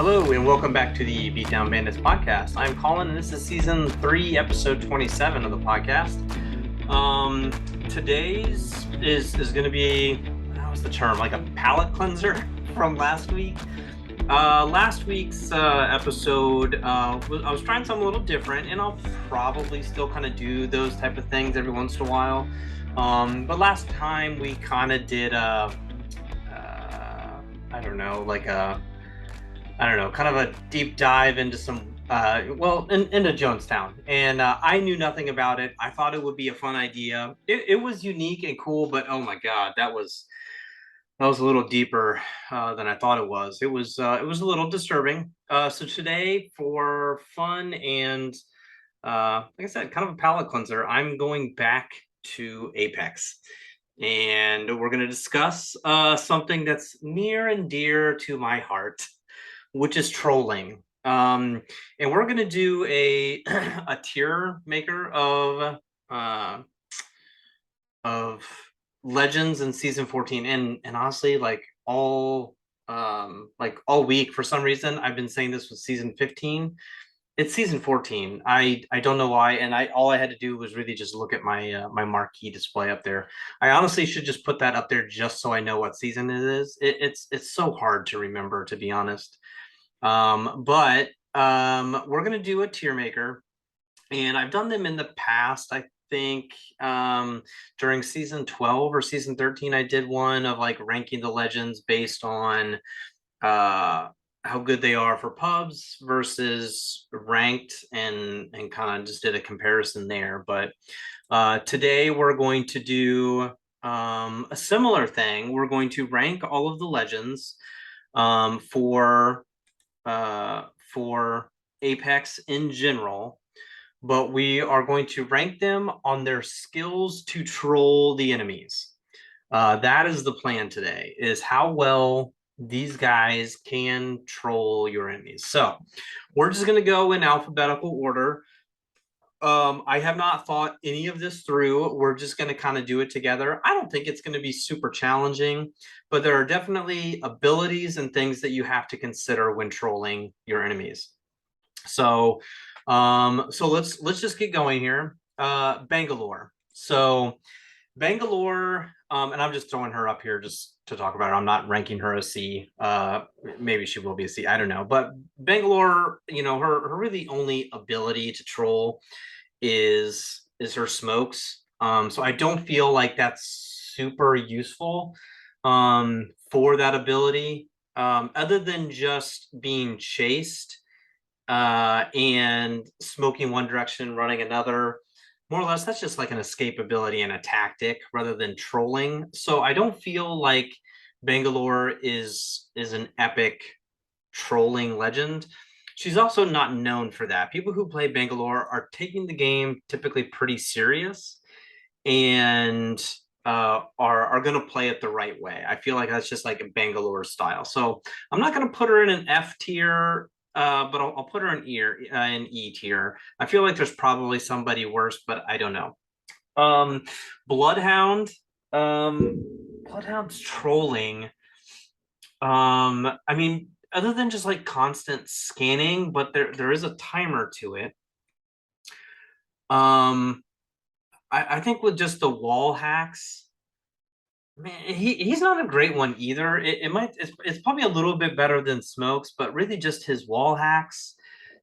Hello and welcome back to the Beatdown Bandits podcast. I'm Colin and this is season 3, episode 27 of the podcast. Today's is going to be, what's the term, like a palate cleanser from last week. Last week's episode, I was trying something a little different, and I'll probably still kind of do those type of things every once in a while. But last time we kind of did I don't know, kind of a deep dive into some, into Jonestown. And I knew nothing about it. I thought it would be a fun idea. It was unique and cool, but oh my God, that was a little deeper than I thought it was. It was a little disturbing. So today, for fun and like I said, kind of a palate cleanser, I'm going back to Apex. And we're going to discuss something that's near and dear to my heart, which is trolling. And we're gonna do a a tier maker uh, of legends in season 14, and honestly, all week for some reason I've been saying this was season 15. It's season 14. I don't know why, and all I had to do was really just look at my my marquee display up there. I honestly should just put that up there just so I know what season it is. It's so hard to remember, to be honest. But we're gonna do a tier maker, and I've done them in the past. I think during season 12 or season 13, I did one of like ranking the legends based on how good they are for pubs versus ranked, and kind of just did a comparison there. But today we're going to do a similar thing. We're going to rank all of the legends um, for for Apex in general, but we are going to rank them on their skills to troll the enemies. That is the plan today, is how well these guys can troll your enemies. So we're just going to go in alphabetical order. I have not thought any of this through. We're just going to kind of do it together. I don't think it's going to be super challenging, but there are definitely abilities and things that you have to consider when trolling your enemies. So, let's just get going here. Bangalore. So Bangalore, and I'm just throwing her up here just to talk about her. I'm not ranking her a C. Maybe she will be a C. I don't know. But Bangalore, her really only ability to troll is her smokes. So I don't feel like that's super useful for that ability. Other than just being chased and smoking one direction, running another. More or less, that's just like an escapability and a tactic rather than trolling. So I don't feel like Bangalore is an epic trolling legend. She's also not known for that. People who play Bangalore are taking the game typically pretty serious and are going to play it the right way. I feel like that's just like a Bangalore style. So I'm not going to put her in an F tier, but I'll put her in E tier. I feel like there's probably somebody worse, but I don't know. Um, Bloodhound. Bloodhound's trolling. I mean, other than just like constant scanning, but there is a timer to it. Um, I think with just the wall hacks, man, he's not a great one either. It's probably a little bit better than Smokes, but really just his wall hacks,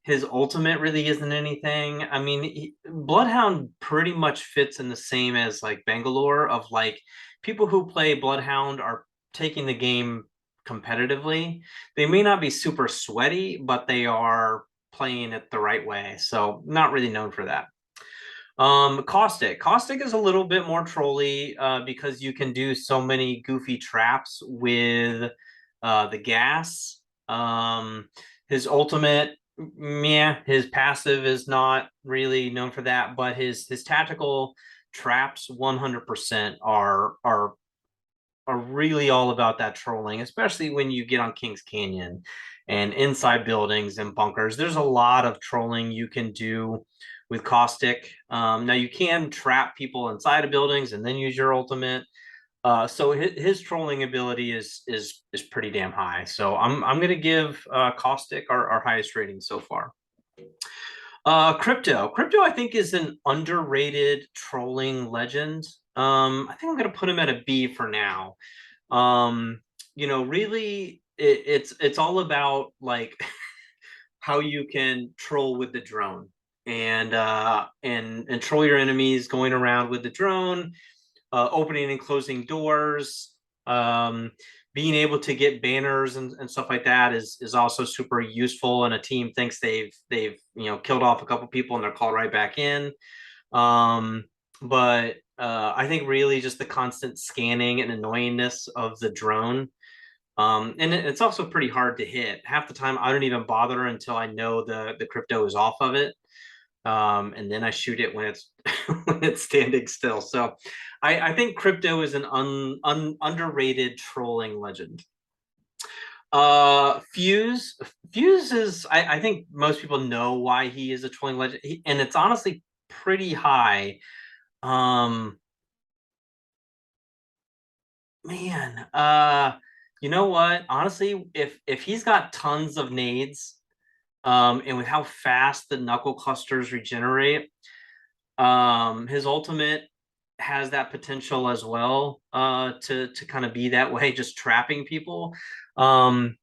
his ultimate really isn't anything. I mean, Bloodhound pretty much fits in the same as like Bangalore, of like people who play Bloodhound are taking the game competitively. They may not be super sweaty, but they are playing it the right way. So not really known for that. Caustic. Caustic is a little bit more trolly because you can do so many goofy traps with the gas. His ultimate, yeah, his passive is not really known for that, but his tactical traps 100% are really all about that trolling, especially when you get on Kings Canyon and inside buildings and bunkers. There's a lot of trolling you can do with Caustic. Now you can trap people inside of buildings and then use your ultimate. So his trolling ability is pretty damn high. So I'm gonna give Caustic our highest rating so far. Crypto I think is an underrated trolling legend. I think I'm gonna put him at a B for now. Really it's all about like how you can troll with the drone and troll your enemies going around with the drone, opening and closing doors, um, being able to get banners and stuff like that is also super useful. And a team thinks they've killed off a couple people and they're called right back in. But I think really just the constant scanning and annoyingness of the drone. And it's also pretty hard to hit. Half the time, I don't even bother until I know the crypto is off of it, and then I shoot it when it's when it's standing still. So, I think crypto is an underrated trolling legend. Fuse is I think most people know why he is a trolling legend, and it's honestly pretty high. Um, Man, you know what? Honestly, if he's got tons of nades, and with how fast the knuckle clusters regenerate, his ultimate has that potential as well, to kind of be that way, just trapping people. Um,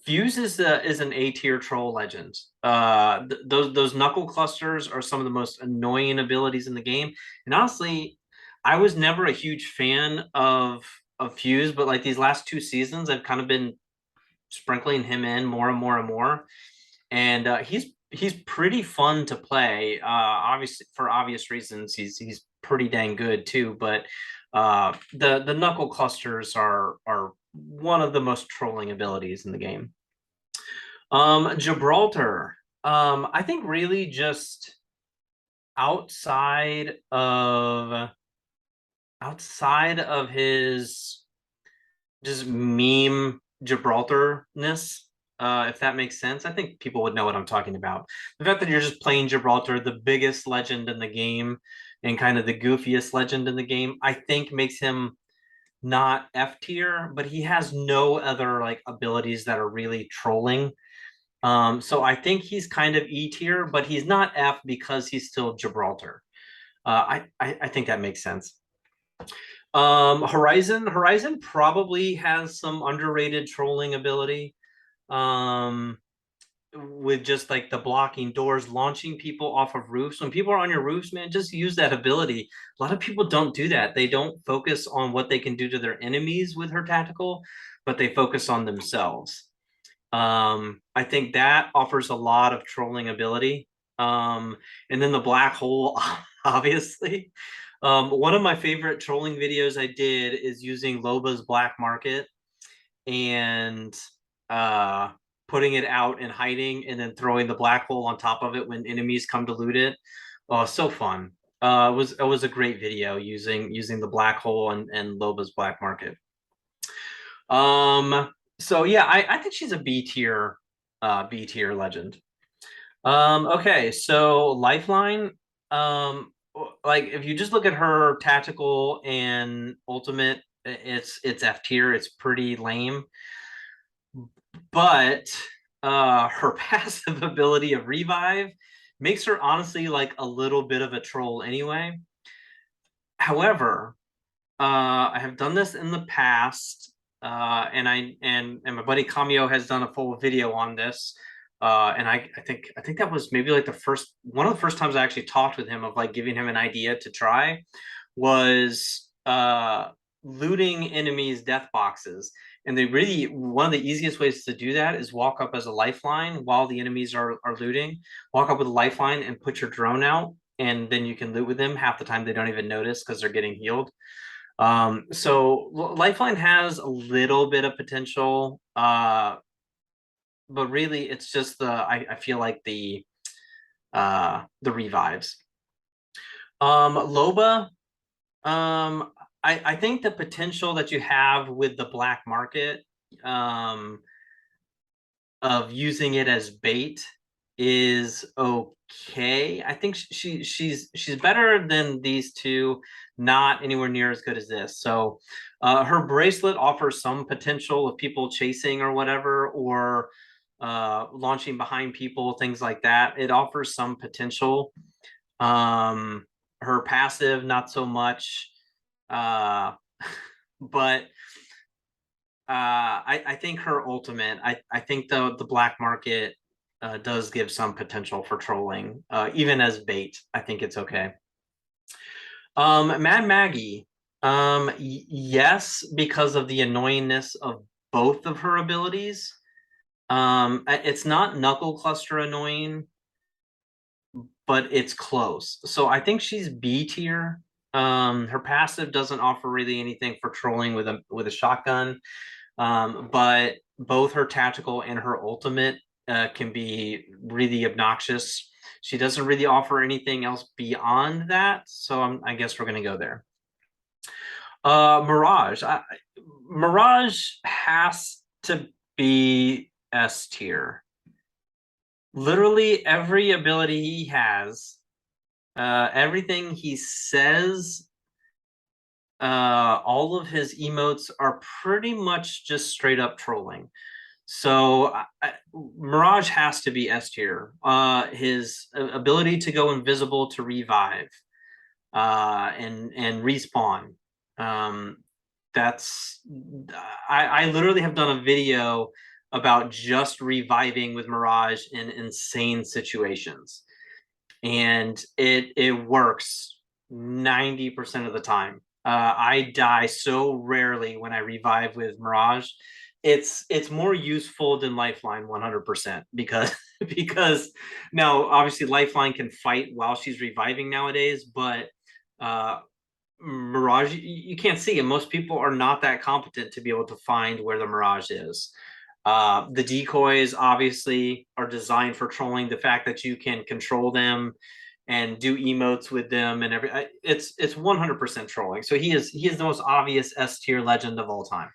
Fuse is an A tier troll legend. Those knuckle clusters are some of the most annoying abilities in the game. And honestly, I was never a huge fan of Fuse, but like these last two seasons, I've kind of been sprinkling him in more and more and more. And he's pretty fun to play. Obviously, for obvious reasons, he's pretty dang good too. But the knuckle clusters are one of the most trolling abilities in the game. Gibraltar. I think really just outside of outside of his just meme Gibraltarness, if that makes sense. I think people would know what I'm talking about. The fact that you're just playing Gibraltar, the biggest legend in the game and kind of the goofiest legend in the game, I think makes him not F tier, but he has no other like abilities that are really trolling. So I think he's kind of E tier, but he's not F because he's still Gibraltar. I think that makes sense. Horizon probably has some underrated trolling ability. Um, with just like the blocking doors, launching people off of roofs. When people are on your roofs, man, just use that ability. A lot of people don't do that. They don't focus on what they can do to their enemies with her tactical, but they focus on themselves. I think that offers a lot of trolling ability. And then the black hole, obviously. One of my favorite trolling videos I did is using Loba's black market and uh, putting it out and hiding, and then throwing the black hole on top of it when enemies come to loot it. Oh, so fun! It was a great video using the black hole and Loba's black market. So yeah, I think she's a B tier legend. Okay, so Lifeline, um, like if you just look at her tactical and ultimate, it's F tier. It's pretty lame, but her passive ability of revive makes her honestly like a little bit of a troll anyway. However, I have done this in the past, and my buddy Cameo has done a full video on this. And I think that was maybe like the first one of the first times I actually talked with him of like giving him an idea to try was looting enemies' death boxes. And they really one of the easiest ways to do that is walk up as a lifeline while the enemies are looting. Walk up with a lifeline and put your drone out, and then you can loot with them. Half the time they don't even notice because they're getting healed. So Lifeline has a little bit of potential, but really it's just I feel like the revives. Loba, I think the potential that you have with the black market, um, of using it as bait is okay. I think she's better than these two, not anywhere near as good as this. So her bracelet offers some potential of people chasing or whatever, or launching behind people, things like that. It offers some potential. Her passive, not so much. Uh, but I think her ultimate, I think the black market does give some potential for trolling, even as bait. I think it's okay. Mad Maggie, yes, because of the annoyingness of both of her abilities. It's not knuckle cluster annoying, but it's close. So I think she's B tier. Her passive doesn't offer really anything for trolling with a shotgun. But both her tactical and her ultimate can be really obnoxious. She doesn't really offer anything else beyond that, so I guess we're going to go there. Mirage. Mirage has to be S tier. Literally every ability he has, everything he says, all of his emotes are pretty much just straight up trolling. So Mirage has to be S tier. His ability to go invisible to revive and respawn. That's I literally have done a video about just reviving with Mirage in insane situations, and it works 90% of the time. I die so rarely when I revive with Mirage. It's more useful than Lifeline 100% because now obviously Lifeline can fight while she's reviving nowadays, but Mirage you can't see, and most people are not that competent to be able to find where the Mirage is. The decoys obviously are designed for trolling. The fact that you can control them and do emotes with them and it's 100% trolling. So he is the most obvious S tier legend of all time.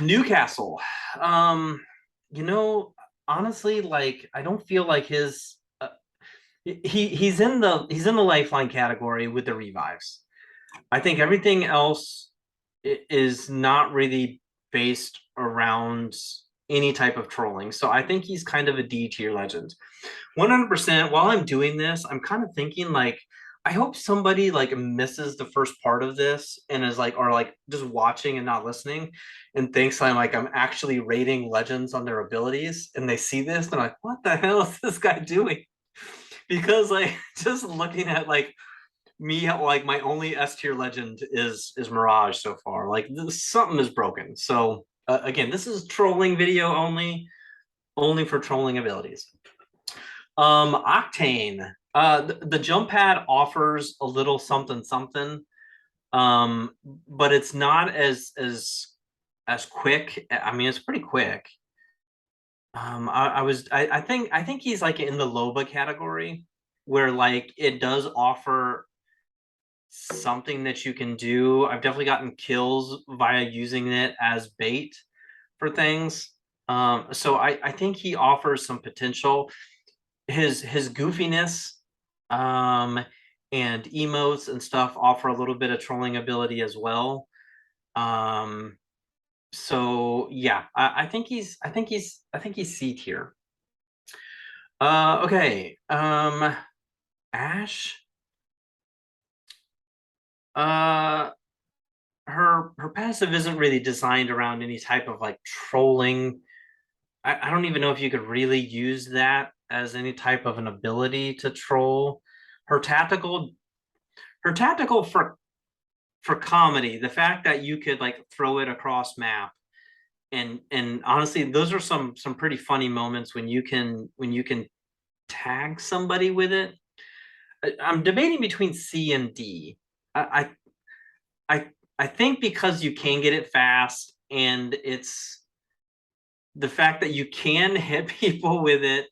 Newcastle. You know, honestly, like I don't feel like his he's in the Lifeline category with the revives. I think everything else is not really based around any type of trolling. So I think he's kind of a D tier legend. 100%. While I'm doing this, I'm kind of thinking like, I hope somebody like misses the first part of this and is like, or like just watching and not listening and thinks I'm actually rating legends on their abilities. And they see this, and they're like, what the hell is this guy doing? Because like just looking at like me, like my only S tier legend is Mirage so far. Like something is broken. So again, this is trolling video only for trolling abilities. Octane. The jump pad offers a little something something, but it's not as quick. I mean, it's pretty quick. I think he's like in the Loba category where like it does offer something that you can do. I've definitely gotten kills via using it as bait for things. So I think he offers some potential. His goofiness and emotes and stuff offer a little bit of trolling ability as well. So yeah, I think he's C tier. Okay. Ash. Uh, her passive isn't really designed around any type of like trolling. I don't even know if you could really use that as any type of an ability to troll. Her tactical, her tactical for comedy, the fact that you could like throw it across map, and honestly, those are some pretty funny moments when you can tag somebody with it. I'm debating between C and D. I I I think because you can get it fast, and it's the fact that you can hit people with it,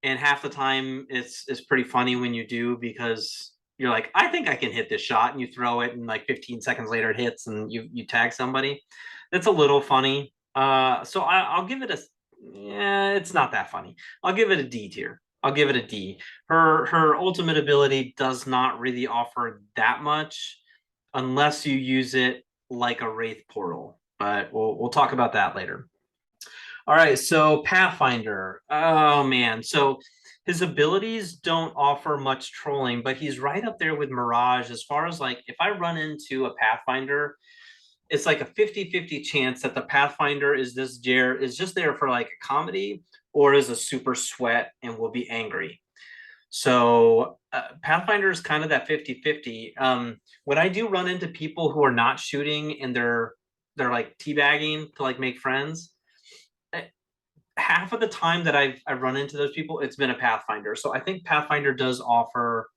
and half the time it's pretty funny when you do, because you're like, I think I can hit this shot, and you throw it and like 15 seconds later it hits and you tag somebody. That's a little funny. So I'll give it yeah, it's not that funny. I'll give it a D tier. I'll give it a D. Her ultimate ability does not really offer that much unless you use it like a Wraith portal. But we'll talk about that later. All right, so Pathfinder. Oh man, so his abilities don't offer much trolling, but he's right up there with Mirage as far as like if I run into a Pathfinder, it's like a 50-50 chance that the Pathfinder is just there for like a comedy or is a super sweat and will be angry. So Pathfinder is kind of that 50-50. When I do run into people who are not shooting and they're like teabagging to like make friends, half of the time that I've run into those people, it's been a Pathfinder. So I think Pathfinder does offer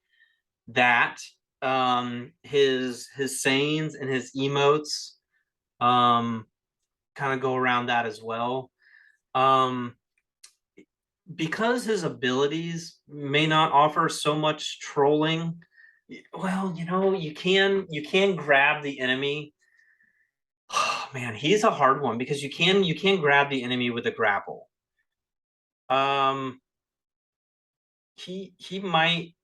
that. His sayings and his emotes kind of go around that as well. Um, because his abilities may not offer so much trolling. Well, you can grab the enemy. Oh, man, he's a hard one because you can grab the enemy with a grapple. Um, he might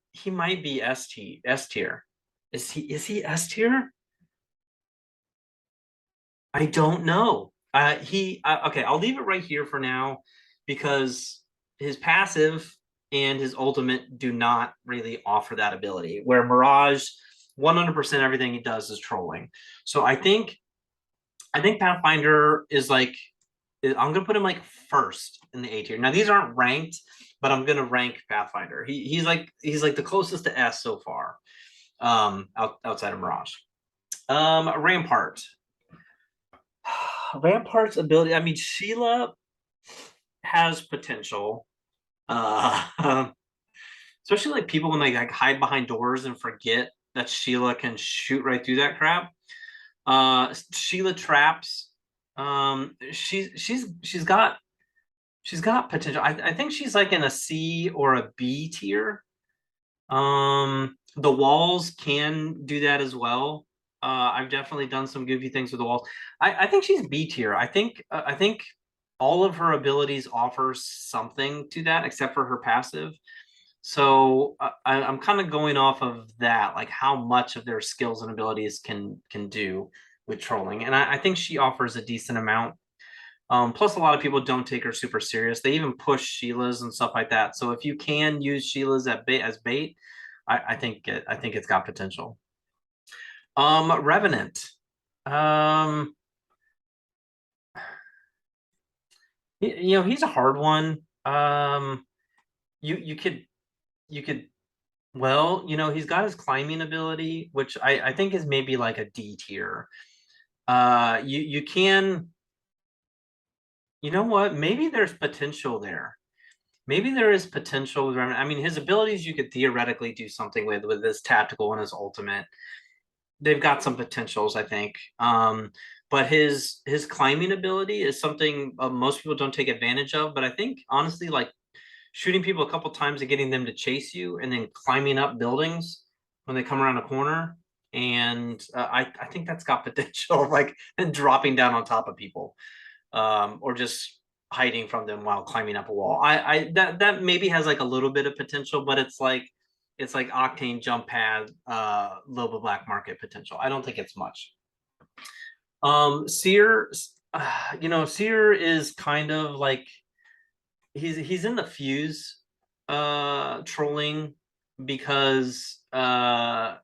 be S tier. Is he S tier? I don't know. He okay. I'll leave it right here for now because his passive and his ultimate do not really offer that ability. Where Mirage, 100% everything he does is trolling. So I think Pathfinder is like I'm gonna put him like first in the A tier. Now these aren't ranked, but I'm gonna rank Pathfinder. He's like the closest to S so far, outside of Mirage. Rampart. Rampart's ability. I mean, Sheila has potential. Uh, especially like people when they like hide behind doors and forget that Sheila can shoot right through that crap. Sheila traps. She's got potential. I think she's like in a C or a B tier. The walls can do that as well. I've definitely done some goofy things with the walls. I think she's B tier. I think all of her abilities offer something to that, except for her passive. So I'm kind of going off of that, like how much of their skills and abilities can do with trolling, and I think she offers a decent amount. Plus, a lot of people don't take her super serious. They even push Sheilas and stuff like that. So if you can use Sheilas as bait, I think it's got potential. Revenant. Um, he's a hard one. You could well, he's got his climbing ability, which I think is maybe like a D tier. You can, you know what? Maybe there's potential there. Maybe there is potential with Revenant. I mean, his abilities you could theoretically do something with his tactical and his ultimate. They've got some potentials, I think. But his climbing ability is something most people don't take advantage of. But I think honestly, like shooting people a couple times and getting them to chase you, and then climbing up buildings when they come around a corner, and I think that's got potential, like and dropping down on top of people, or just hiding from them while climbing up a wall. That maybe has like a little bit of potential, but it's like Octane jump pad, Loba Black Market potential. I don't think it's much. Seer, Seer is kind of like he's in the fuse trolling because yeah,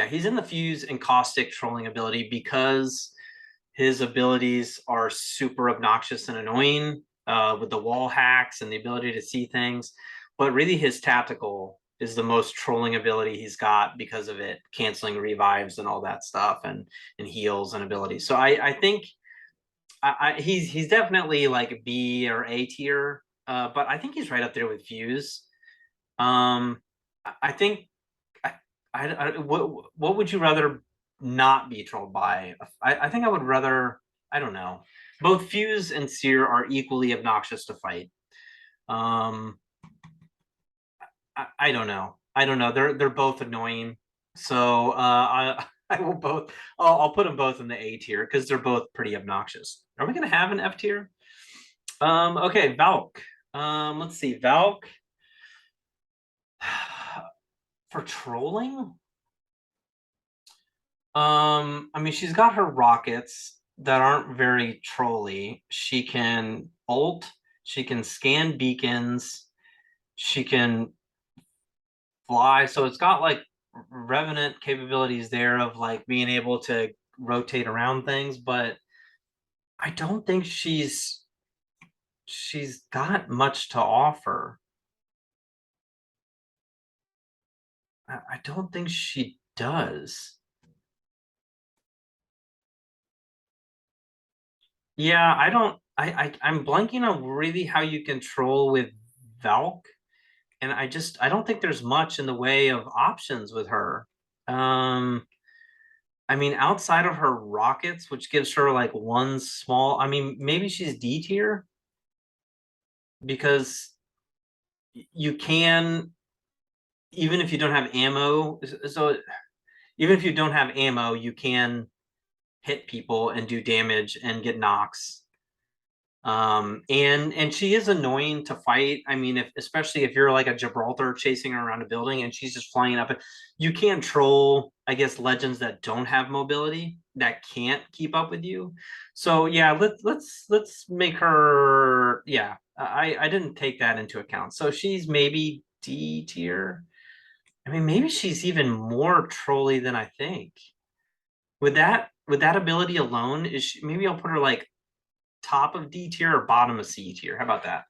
he's in the fuse and caustic trolling ability because his abilities are super obnoxious and annoying, with the wall hacks and the ability to see things. But really, his tactical is the most trolling ability he's got because of it canceling revives and all that stuff, and heals and abilities. So I think he's definitely like B or A tier, but I think he's right up there with Fuse. I think what would you rather not be trolled by? I think I would rather, I don't know. Both Fuse and Seer are equally obnoxious to fight. Um, I don't know. I don't know. They're both annoying. So I will both. I'll put them both in the A tier because they're both pretty obnoxious. Are we gonna have an F tier? Okay, Valk. Let's see, Valk for trolling. I mean, she's got her rockets that aren't very trolly. She can ult, she can scan beacons, she can fly. So it's got like revenant capabilities there of like being able to rotate around things, but I don't think she's got much to offer. I don't think she does. Yeah, I don't. I'm blanking on really how you control with Valk, and I don't think there's much in the way of options with her. Um, I mean, outside of her rockets, which gives her like one small. I mean, maybe she's D tier because you can, even if you don't have ammo. So even if you don't have ammo, you can hit people and do damage and get knocks. And she is annoying to fight. I mean, if especially if you're like a Gibraltar chasing her around a building and she's just flying up, you can troll, I guess, legends that don't have mobility that can't keep up with you. So yeah, let's make her. Yeah, I didn't take that into account. So she's maybe D tier. I mean, maybe she's even more trolly than I think. With that ability alone, maybe I'll put her like top of D tier or bottom of C tier. How about that?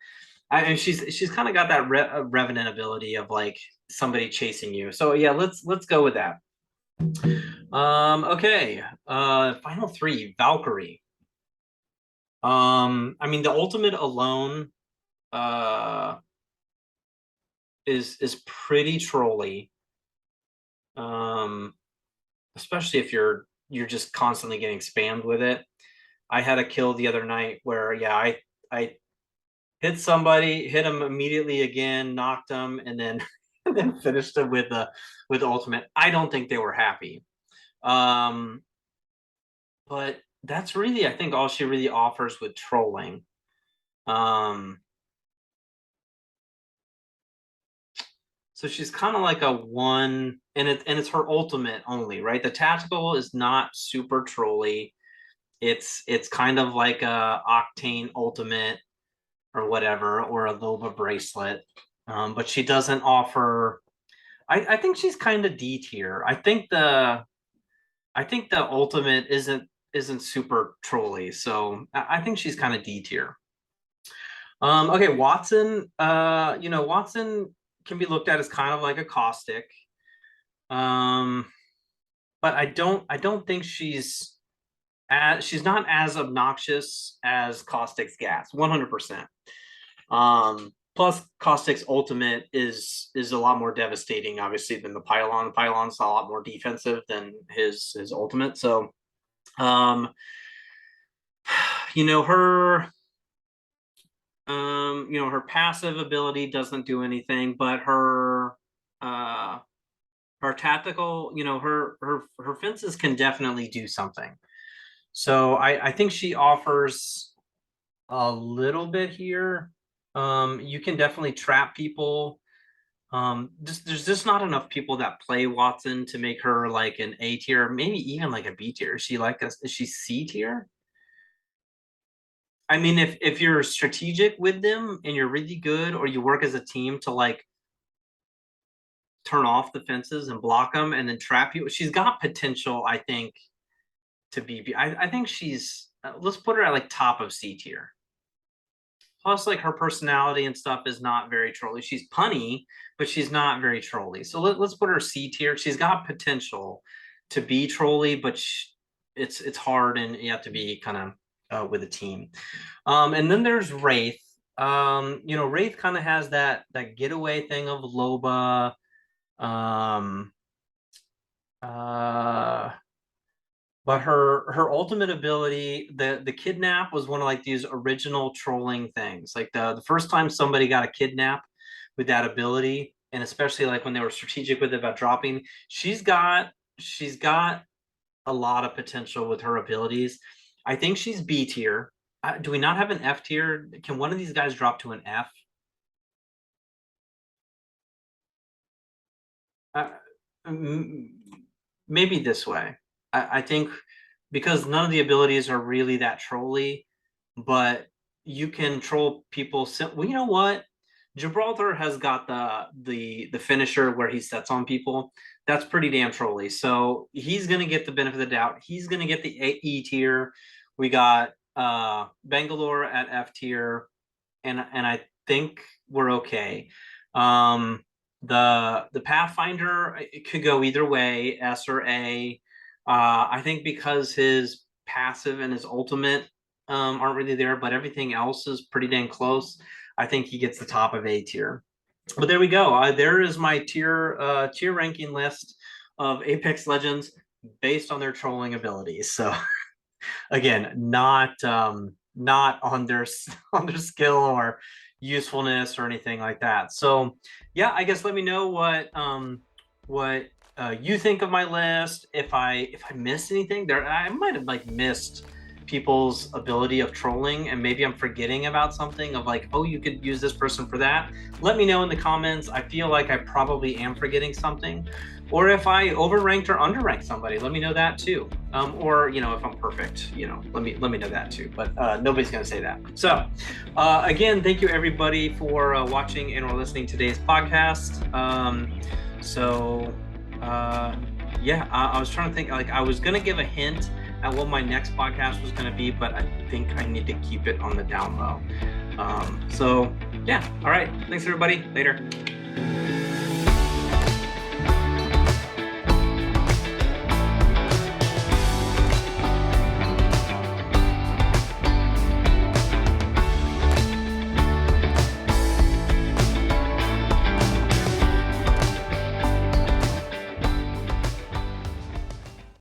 And she's kind of got that revenant ability of like somebody chasing you. So yeah, let's go with that. Okay. Final three, Valkyrie. I mean the ultimate alone uh is pretty trolly. Um, especially if you're just constantly getting spammed with it. I had a kill the other night where yeah, I hit somebody, hit him immediately again, knocked him, and then and then finished it with ultimate. I don't think they were happy. Um, but that's really, I think, all she really offers with trolling. Um, so she's kind of like a one, and it's her ultimate only, right? The tactical is not super trolly. It's kind of like a Octane ultimate or whatever, or a Loba bracelet. But she doesn't offer. I think she's kind of D tier. I think the ultimate isn't super trolly, so I think she's kind of D tier. Okay, Watson. Watson can be looked at as kind of like a caustic. Um, but I don't think she's not as obnoxious as caustic's gas. 100%. Plus Caustic's ultimate is a lot more devastating, obviously, than the Pylon. Pylon's a lot more defensive than his ultimate. So, um, her her passive ability doesn't do anything, but uh her tactical, her fences can definitely do something. So I think she offers a little bit here. You can definitely trap people. There's just not enough people that play Watson to make her like an A tier, maybe even like a B tier. Is she C tier? I mean, if you're strategic with them and you're really good, or you work as a team to like turn off the fences and block them and then trap you, she's got potential, I think, to be. I think she's. Let's put her at like top of C tier. Plus, like her personality and stuff is not very trolly. She's punny, but she's not very trolly. So let's put her C tier. She's got potential to be trolly, but it's hard and you have to be kind of with a team. And then there's Wraith. Wraith kind of has that getaway thing of Loba. Um, uh, but her ultimate ability, the kidnap was one of like these original trolling things. Like the first time somebody got a kidnap with that ability, and especially like when they were strategic with it about dropping, she's got a lot of potential with her abilities. I think she's B tier. Do we not have an F tier? Can one of these guys drop to an F? Uh, Maybe this way. I think because none of the abilities are really that trolly, but you can troll people. Well, you know what? Gibraltar has got the finisher where he sets on people. That's pretty damn trolly. So he's gonna get the benefit of the doubt. He's gonna get the E tier. We got Bangalore at F tier, and I think we're okay. Um, the Pathfinder, it could go either way, S or A. I think because his passive and his ultimate aren't really there, but everything else is pretty dang close. I think he gets the top of A tier. But there we go. There is my tier ranking list of Apex Legends based on their trolling abilities. So again, not on their on their skill or usefulness or anything like that. So yeah, I guess let me know what you think of my list. If I missed anything there, I might have like missed people's ability of trolling, and maybe I'm forgetting about something of like, oh, you could use this person for that. Let me know in the comments. I feel like I probably am forgetting something, or if I overranked or underranked somebody, let me know that too. Or if I'm perfect, let me know that too. But nobody's gonna say that. So again, thank you everybody for watching and or listening to today's podcast. So yeah, I was trying to think. Like I was gonna give a hint at what my next podcast was gonna be, but I think I need to keep it on the down low. So yeah, all right. Thanks everybody. Later.